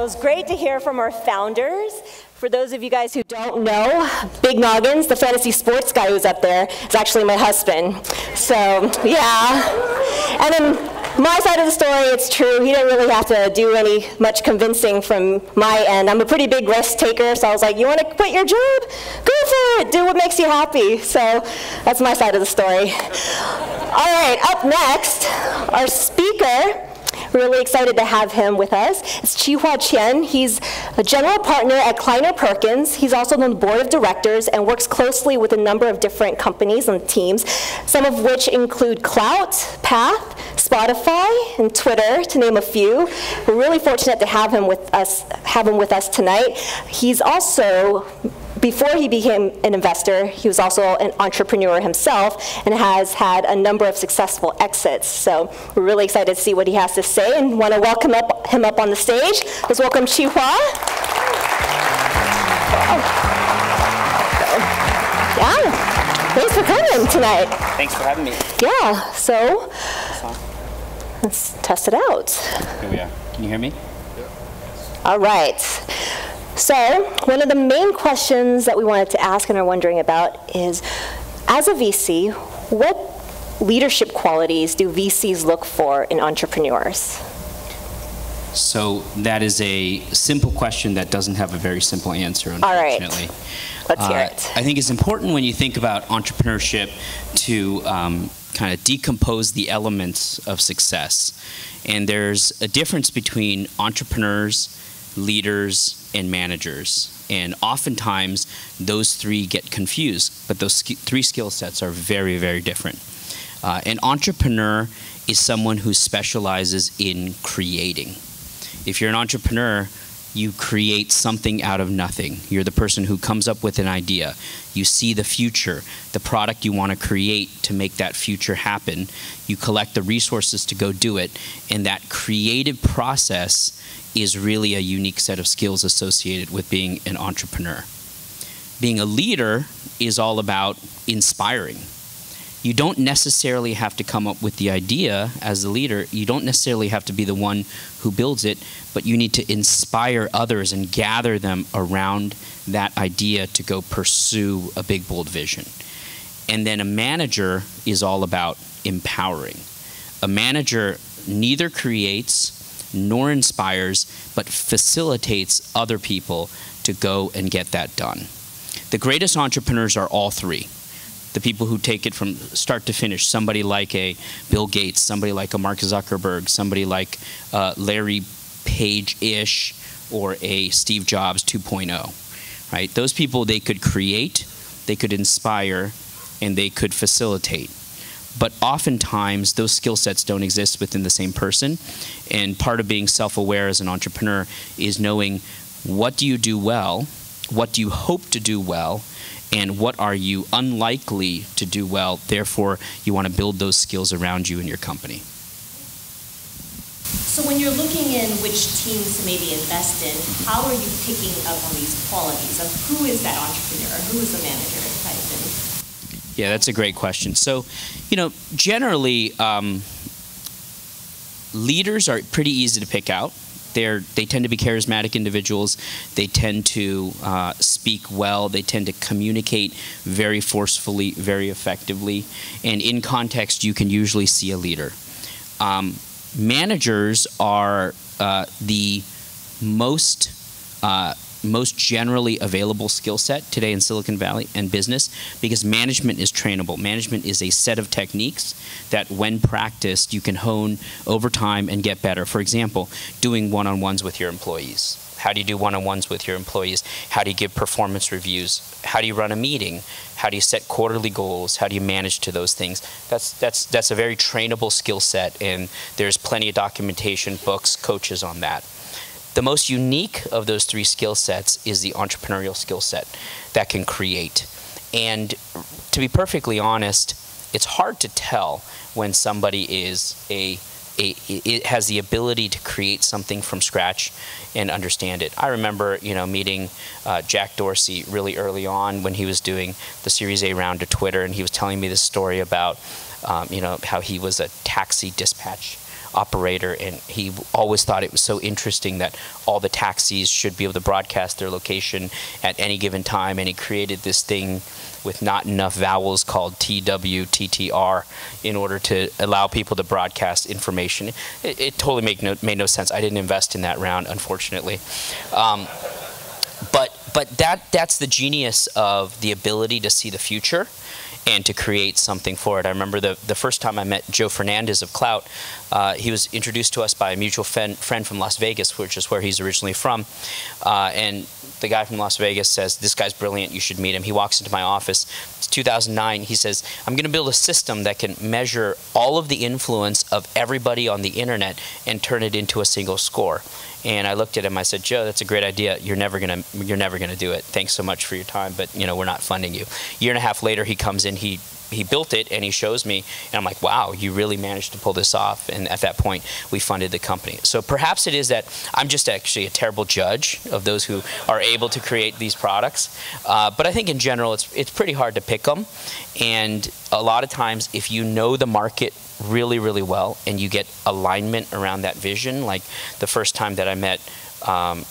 It was great to hear from our founders. For those of you guys who don't know, Big Noggins, the fantasy sports guy who's up there, is actually my husband. So, yeah. And then my side of the story, it's true. He didn't really have to do much convincing from my end. I'm a pretty big risk taker, so I was like, you want to quit your job? Go for it. Do what makes you happy. So that's my side of the story. All right, up next, our speaker. Really excited to have him with us. It's Chi-Hua Chien. He's a general partner at Kleiner Perkins. He's also on the board of directors and works closely with a number of different companies and teams, some of which include Clout, Path, Spotify, and Twitter, to name a few. We're really fortunate to have him with us tonight. He's also, before he became an investor, he was also an entrepreneur himself and has had a number of successful exits. So we're really excited to see what he has to say and want to welcome him up on the stage. Let's welcome Chi-Hua. Yeah, thanks for coming tonight. Thanks for having me. Yeah, so let's test it out. Here we are. Can you hear me? All right. So one of the main questions that we wanted to ask and are wondering about is, as a VC, what leadership qualities do VCs look for in entrepreneurs? So that is a simple question that doesn't have a very simple answer, unfortunately. All right. Let's hear it. I think it's important when you think about entrepreneurship to kind of decompose the elements of success. And there's a difference between entrepreneurs, leaders, and managers. And oftentimes, those three get confused, but those three skill sets are very, very different. An entrepreneur is someone who specializes in creating. If you're an entrepreneur, you create something out of nothing. You're the person who comes up with an idea. You see the future, the product you want to create to make that future happen. You collect the resources to go do it, and that creative process is really a unique set of skills associated with being an entrepreneur. Being a leader is all about inspiring. You don't necessarily have to come up with the idea as the leader. You don't necessarily have to be the one who builds it, but you need to inspire others and gather them around that idea to go pursue a big, bold vision. And then a manager is all about empowering. A manager neither creates nor inspires, but facilitates other people to go and get that done. The greatest entrepreneurs are all three. The people who take it from start to finish, somebody like a Bill Gates, somebody like a Mark Zuckerberg, somebody like Larry Page-ish, or a Steve Jobs 2.0, right? Those people, they could create, they could inspire, and they could facilitate. But oftentimes, those skill sets don't exist within the same person. And part of being self-aware as an entrepreneur is knowing what do you do well, what do you hope to do well, and what are you unlikely to do well. Therefore, you want to build those skills around you in your company. So when you're looking in which teams to maybe invest in, how are you picking up on these qualities of who is that entrepreneur, who is the manager type thing? Yeah, that's a great question. So, generally, leaders are pretty easy to pick out. They tend to be charismatic individuals. They tend to speak well. They tend to communicate very forcefully, very effectively. And in context, you can usually see a leader. Managers are the most generally available skill set today in Silicon Valley and business, because management is trainable. Management is a set of techniques that when practiced you can hone over time and get better. For example, doing one-on-ones with your employees. How do you do one-on-ones with your employees? How do you give performance reviews? How do you run a meeting? How do you set quarterly goals? How do you manage to those things? That's a very trainable skill set, and there's plenty of documentation, books, coaches on that. The most unique of those three skill sets is the entrepreneurial skill set that can create. And to be perfectly honest, it's hard to tell when somebody has the ability to create something from scratch and understand it. I remember, meeting Jack Dorsey really early on when he was doing the Series A round of Twitter, and he was telling me this story about, how he was a taxi dispatch operator, and he always thought it was so interesting that all the taxis should be able to broadcast their location at any given time, and he created this thing with not enough vowels called TWTTR in order to allow people to broadcast information. It totally made no sense. I didn't invest in that round, unfortunately. But that's the genius of the ability to see the future and to create something for it. I remember the first time I met Joe Fernandez of Clout, he was introduced to us by a mutual friend from Las Vegas, which is where he's originally from. And the guy from Las Vegas says, this guy's brilliant, you should meet him. He walks into my office. It's 2009. He says, I'm going to build a system that can measure all of the influence of everybody on the internet and turn it into a single score. And I looked at him, I said, Joe, that's a great idea. You're never gonna do it. Thanks so much for your time, but we're not funding you. A year and a half later, he comes in, he built it, and he shows me, and I'm like, wow, you really managed to pull this off. And at that point, we funded the company. So perhaps it is that I'm just actually a terrible judge of those who are able to create these products. But I think in general, it's pretty hard to pick them. And a lot of times, if you know the market really, really well, and you get alignment around that vision, like the first time that I met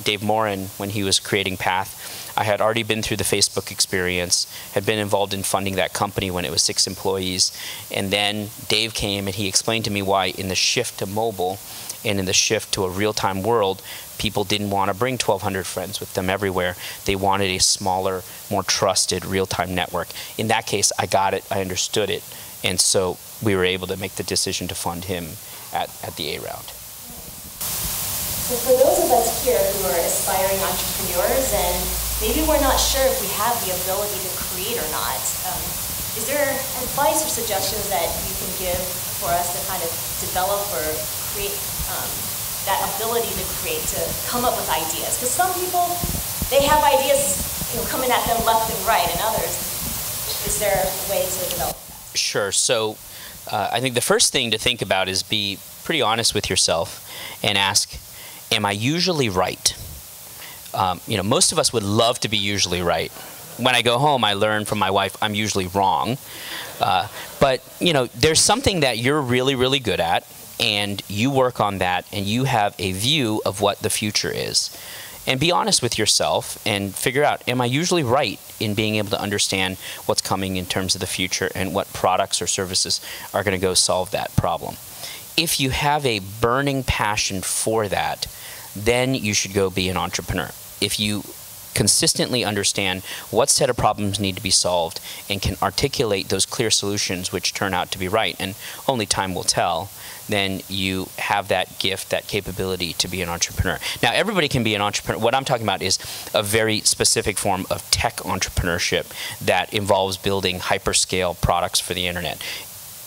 Dave Morin when he was creating Path, I had already been through the Facebook experience, had been involved in funding that company when it was 6 employees, and then Dave came and he explained to me why in the shift to mobile and in the shift to a real-time world, people didn't want to bring 1,200 friends with them everywhere. They wanted a smaller, more trusted real-time network. In that case, I got it, I understood it, and so we were able to make the decision to fund him at the A round. So for those of us here who are aspiring entrepreneurs and maybe we're not sure if we have the ability to create or not, is there advice or suggestions that you can give for us to kind of develop or create that ability to create, to come up with ideas? Because some people, they have ideas coming at them left and right, and others, is there a way to develop that? Sure. So I think the first thing to think about is be pretty honest with yourself and ask, am I usually right? Most of us would love to be usually right. When I go home, I learn from my wife I'm usually wrong. But there's something that you're really, really good at, and you work on that, and you have a view of what the future is. And be honest with yourself and figure out, am I usually right in being able to understand what's coming in terms of the future and what products or services are going to go solve that problem? If you have a burning passion for that, then you should go be an entrepreneur. If you consistently understand what set of problems need to be solved and can articulate those clear solutions which turn out to be right, and only time will tell, then you have that gift, that capability to be an entrepreneur. Now, everybody can be an entrepreneur. What I'm talking about is a very specific form of tech entrepreneurship that involves building hyperscale products for the internet.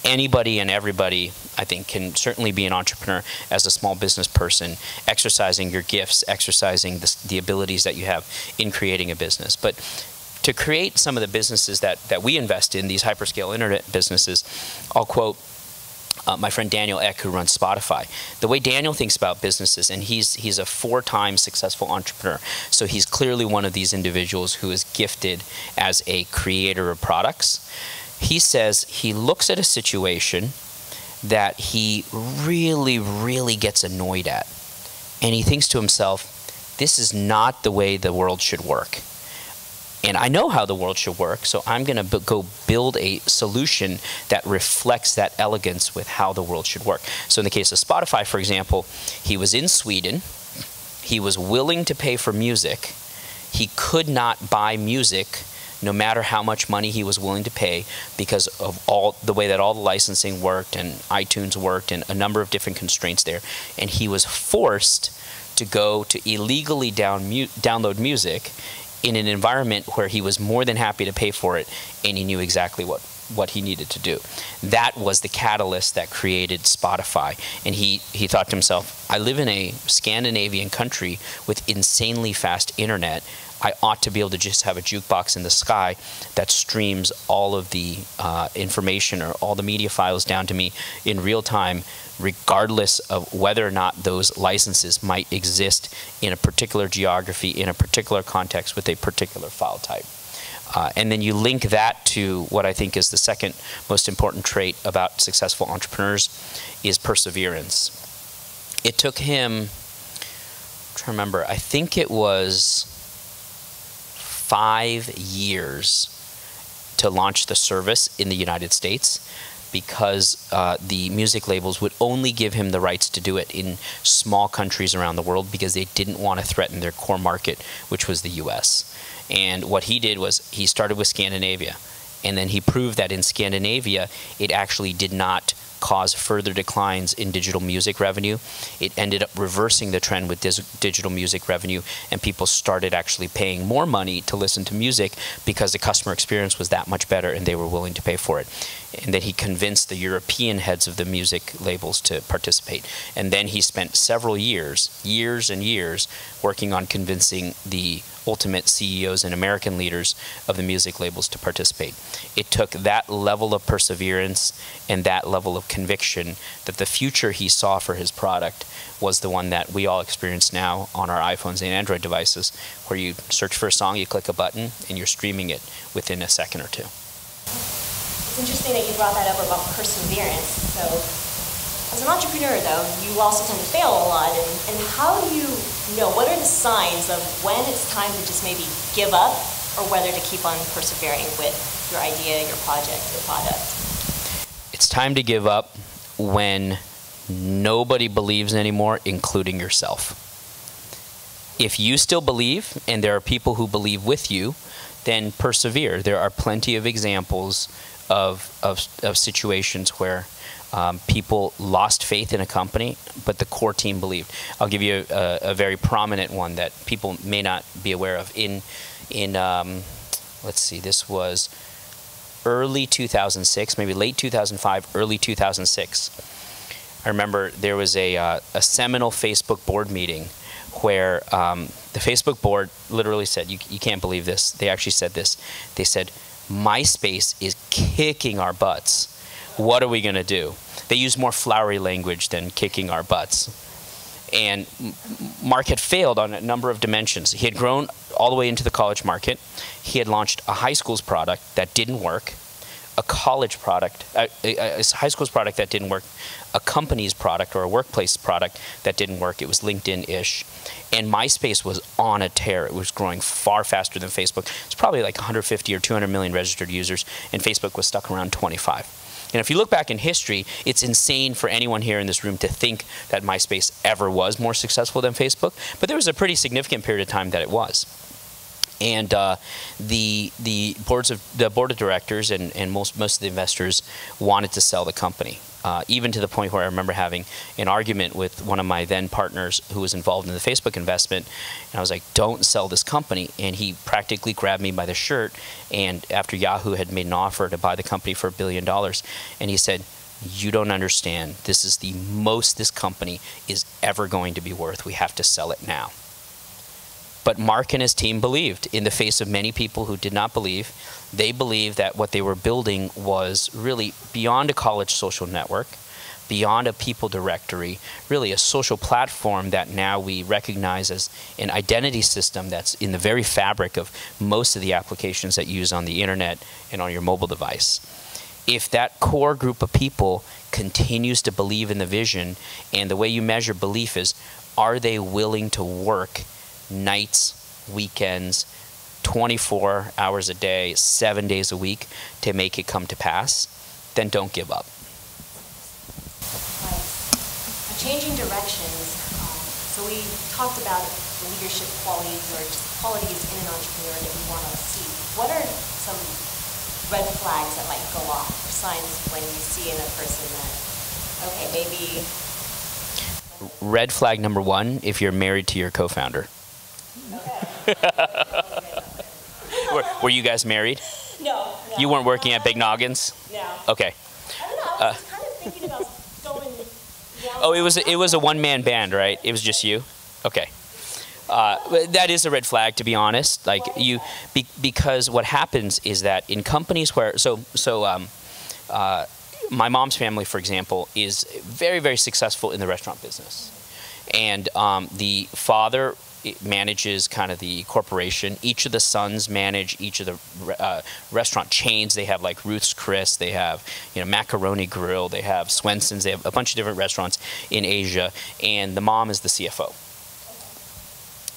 Anybody and everybody, I think, can certainly be an entrepreneur as a small business person, exercising your gifts, exercising the abilities that you have in creating a business. But to create some of the businesses that we invest in, these hyperscale internet businesses, I'll quote my friend Daniel Ek, who runs Spotify. The way Daniel thinks about businesses, and he's a 4-time successful entrepreneur, so he's clearly one of these individuals who is gifted as a creator of products. He says he looks at a situation that he really, really gets annoyed at, and he thinks to himself, this is not the way the world should work. And I know how the world should work, so I'm going to go build a solution that reflects that elegance with how the world should work. So in the case of Spotify, for example, he was in Sweden. He was willing to pay for music. He could not buy music no matter how much money he was willing to pay because of all the way that all the licensing worked and iTunes worked and a number of different constraints there. And he was forced to go to illegally download music in an environment where he was more than happy to pay for it, and he knew exactly what he needed to do. That was the catalyst that created Spotify. And he thought to himself, I live in a Scandinavian country with insanely fast internet. I ought to be able to just have a jukebox in the sky that streams all of the information or all the media files down to me in real time, regardless of whether or not those licenses might exist in a particular geography, in a particular context with a particular file type. And then you link that to what I think is the second most important trait about successful entrepreneurs is perseverance. it took him, I'm trying to remember, I think it was 5 years to launch the service in the United States, because the music labels would only give him the rights to do it in small countries around the world, because they didn't want to threaten their core market, which was the US. And what he did was he started with Scandinavia, and then he proved that in Scandinavia it actually did not cause further declines in digital music revenue. It ended up reversing the trend with digital music revenue, and people started actually paying more money to listen to music because the customer experience was that much better and they were willing to pay for it. And then he convinced the European heads of the music labels to participate. And then he spent several years and years, working on convincing the ultimate CEOs and American leaders of the music labels to participate. It took that level of perseverance and that level of conviction that the future he saw for his product was the one that we all experience now on our iPhones and Android devices, where you search for a song, you click a button, and you're streaming it within a second or two. It's interesting that you brought that up about perseverance. So, as an entrepreneur, though, you also tend to fail a lot. And how do you know, what are the signs of when it's time to just maybe give up, or whether to keep on persevering with your idea, your project, your product? It's time to give up when nobody believes anymore, including yourself. If you still believe, and there are people who believe with you, then persevere. There are plenty of examples of situations where people lost faith in a company, but the core team believed. I'll give you a very prominent one that people may not be aware of. Let's see, this was early 2006, maybe late 2005, early 2006. I remember there was a seminal Facebook board meeting where the Facebook board literally said, you can't believe this. They actually said this. They said, MySpace is kicking our butts. What are we going to do? They used more flowery language than kicking our butts. And Mark had failed on a number of dimensions. He had grown all the way into the college market. He had launched a high school's product that didn't work, a college product, a high school's product that didn't work, a company's product or a workplace product that didn't work. It was LinkedIn-ish. And MySpace was on a tear. It was growing far faster than Facebook. It's probably like 150 or 200 million registered users, and Facebook was stuck around 25. And if you look back in history, it's insane for anyone here in this room to think that MySpace ever was more successful than Facebook, but there was a pretty significant period of time that it was. And the board of directors and most of the investors wanted to sell the company, even to the point where I remember having an argument with one of my then partners who was involved in the Facebook investment, and I was like, "Don't sell this company." And he practically grabbed me by the shirt, and after Yahoo had made an offer to buy the company for $1 billion, and he said, "You don't understand. This is the most this company is ever going to be worth. We have to sell it now." But Mark and his team believed, in the face of many people who did not believe. They believed that what they were building was really beyond a college social network, beyond a people directory, really a social platform that now we recognize as an identity system that's in the very fabric of most of the applications that you use on the internet and on your mobile device. If that core group of people continues to believe in the vision, and the way you measure belief is, are they willing to work nights, weekends, 24 hours a day, 7 days a week to make it come to pass, then don't give up. Right. Changing directions. So we talked about the leadership qualities or just qualities in an entrepreneur that we want to see. What are some red flags that might go off, or signs when you see in a person that, okay, maybe... Red flag number one, if you're married to your co-founder. Were you guys married? No. You weren't working at Big Noggins? No. Okay. I don't know. I was kind of thinking about going down. Oh, it was a one-man band, right? It was just you? Okay. That is a red flag, to be honest. Like because what happens is that in companies where my mom's family, for example, is very, very successful in the restaurant business. And the father it manages kind of the corporation. Each of the sons manage each of the restaurant chains. They have like Ruth's Chris, they have, you know, Macaroni Grill, they have Swenson's, they have a bunch of different restaurants in Asia, and the mom is the CFO.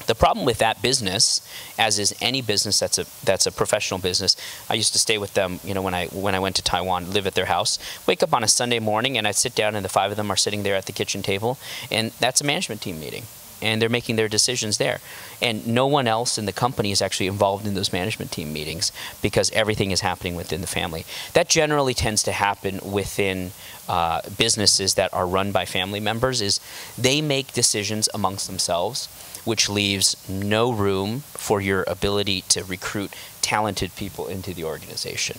The problem with that business, as is any business that's a professional business, I used to stay with them, you know, when I went to Taiwan, live at their house, wake up on a Sunday morning, and I'd sit down, and the 5 of them are sitting there at the kitchen table, and that's a management team meeting. And they're making their decisions there. And no one else in the company is actually involved in those management team meetings because everything is happening within the family. That generally tends to happen within businesses that are run by family members, is they make decisions amongst themselves, which leaves no room for your ability to recruit talented people into the organization.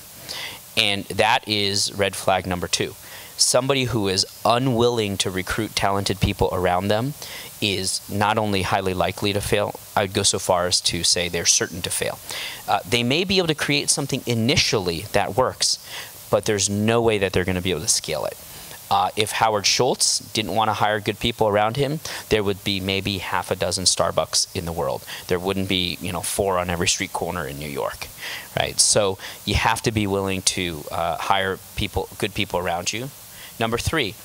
And that is red flag number 2. Somebody who is unwilling to recruit talented people around them is not only highly likely to fail, I would go so far as to say they're certain to fail. They may be able to create something initially that works, but there's no way that they're going to be able to scale it. If Howard Schultz didn't want to hire good people around him, there would be maybe half a dozen Starbucks in the world. There wouldn't be, you know, 4 on every street corner in New York, right? So you have to be willing to hire people, good people around you. Number 3,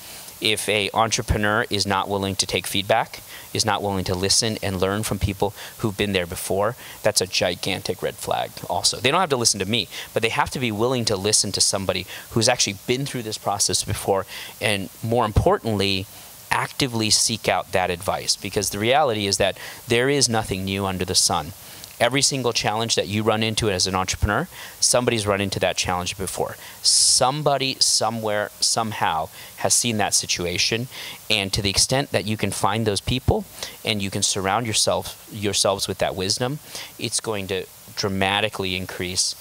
if an entrepreneur is not willing to take feedback, is not willing to listen and learn from people who've been there before, that's a gigantic red flag also. They don't have to listen to me, but they have to be willing to listen to somebody who's actually been through this process before, and more importantly, actively seek out that advice, because the reality is that there is nothing new under the sun. Every single challenge that you run into as an entrepreneur, somebody's run into that challenge before. Somebody, somewhere, somehow has seen that situation, and to the extent that you can find those people and you can surround yourselves with that wisdom, it's going to dramatically increase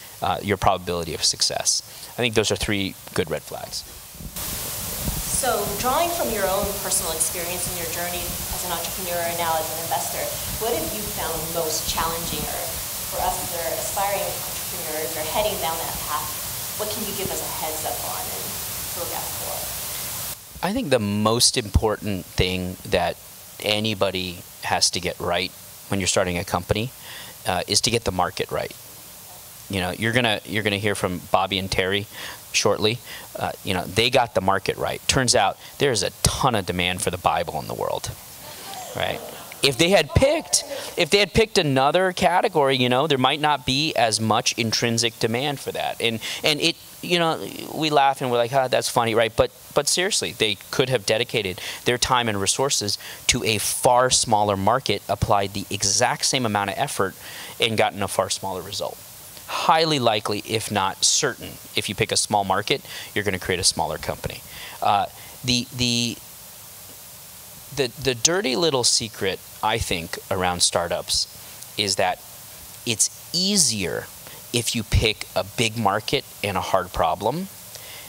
your probability of success. I think those are 3 good red flags. So drawing from your own personal experience in your journey as an entrepreneur and now as an investor, what have you found most challenging, or for us that are aspiring entrepreneurs or heading down that path, what can you give us a heads up on and look out for? I think the most important thing that anybody has to get right when you're starting a company is to get the market right. You know, you're gonna hear from Bobby and Terry shortly. You know, they got the market right. Turns out there's a ton of demand for the Bible in the world, right? If they had picked another category, you know, there might not be as much intrinsic demand for that. And it, you know, we laugh and we're like, oh, that's funny, right? But seriously, they could have dedicated their time and resources to a far smaller market, applied the exact same amount of effort, and gotten a far smaller result. Highly likely, if not certain, if you pick a small market, you're going to create a smaller company. The dirty little secret, I think, around startups is that it's easier if you pick a big market and a hard problem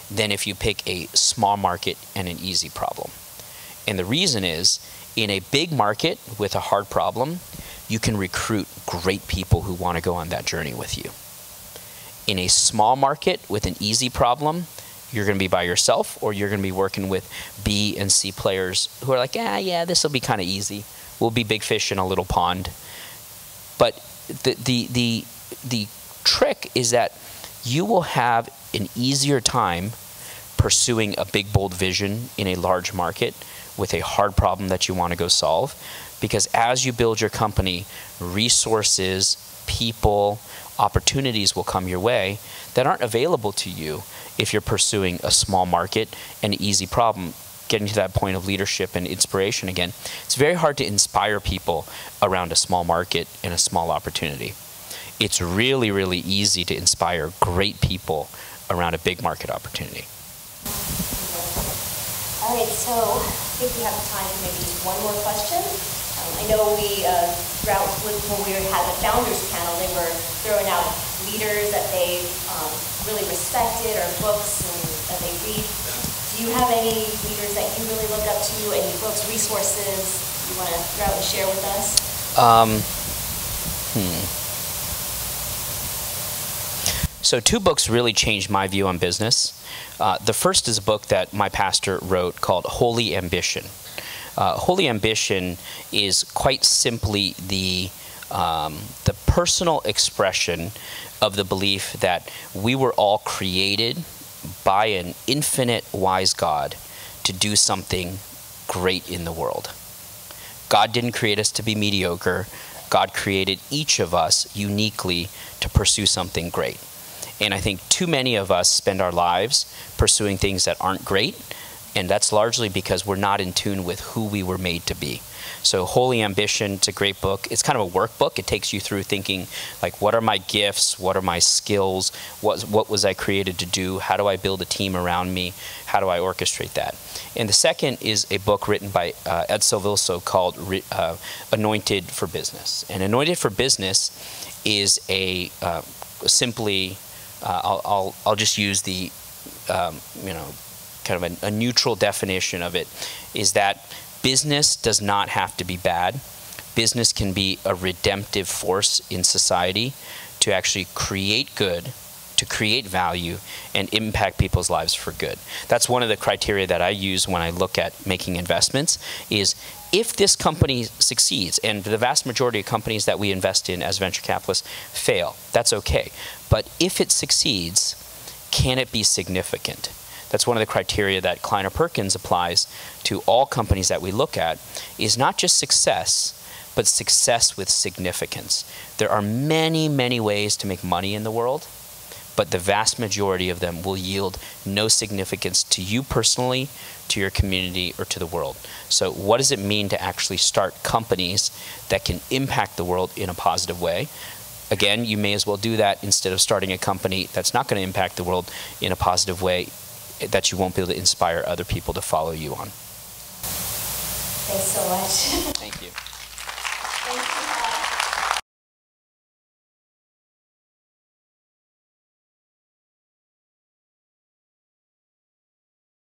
than if you pick a small market and an easy problem. And the reason is, in a big market with a hard problem, you can recruit great people who want to go on that journey with you. In a small market with an easy problem, you're going to be by yourself, or you're going to be working with B and C players who are like, yeah, this will be kind of easy. We'll be big fish in a little pond. But the trick is that you will have an easier time pursuing a big, bold vision in a large market with a hard problem that you want to go solve. Because as you build your company, resources, people, opportunities will come your way that aren't available to you if you're pursuing a small market and an easy problem. Getting to that point of leadership and inspiration again, it's very hard to inspire people around a small market and a small opportunity. It's really, really easy to inspire great people around a big market opportunity. All right, so I think we have time for maybe just one more question. I know we, when we had the founders panel, they were throwing out leaders that they really respected, or books that they read. Do you have any leaders that you really look up to, any books, resources you want to throw out and share with us? So 2 books really changed my view on business. The first is a book that my pastor wrote called Holy Ambition. Holy ambition is quite simply the personal expression of the belief that we were all created by an infinite wise God to do something great in the world. God didn't create us to be mediocre. God created each of us uniquely to pursue something great. And I think too many of us spend our lives pursuing things that aren't great, and that's largely because we're not in tune with who we were made to be. So Holy Ambition, it's a great book. It's kind of a workbook. It takes you through thinking, like, what are my gifts? What are my skills? What was I created to do? How do I build a team around me? How do I orchestrate that? And the second is a book written by Ed Silvilso called Anointed for Business. And Anointed for Business is a simply, I'll just use the, kind of a neutral definition of it, is that business does not have to be bad. Business can be a redemptive force in society to actually create good, to create value, and impact people's lives for good. That's one of the criteria that I use when I look at making investments, is if this company succeeds, and the vast majority of companies that we invest in as venture capitalists fail, that's okay. But if it succeeds, can it be significant? That's one of the criteria that Kleiner Perkins applies to all companies that we look at, is not just success, but success with significance. There are many, many ways to make money in the world, but the vast majority of them will yield no significance to you personally, to your community, or to the world. So what does it mean to actually start companies that can impact the world in a positive way? Again, you may as well do that instead of starting a company that's not going to impact the world in a positive way, that you won't be able to inspire other people to follow you on. Thanks so much. Thank you.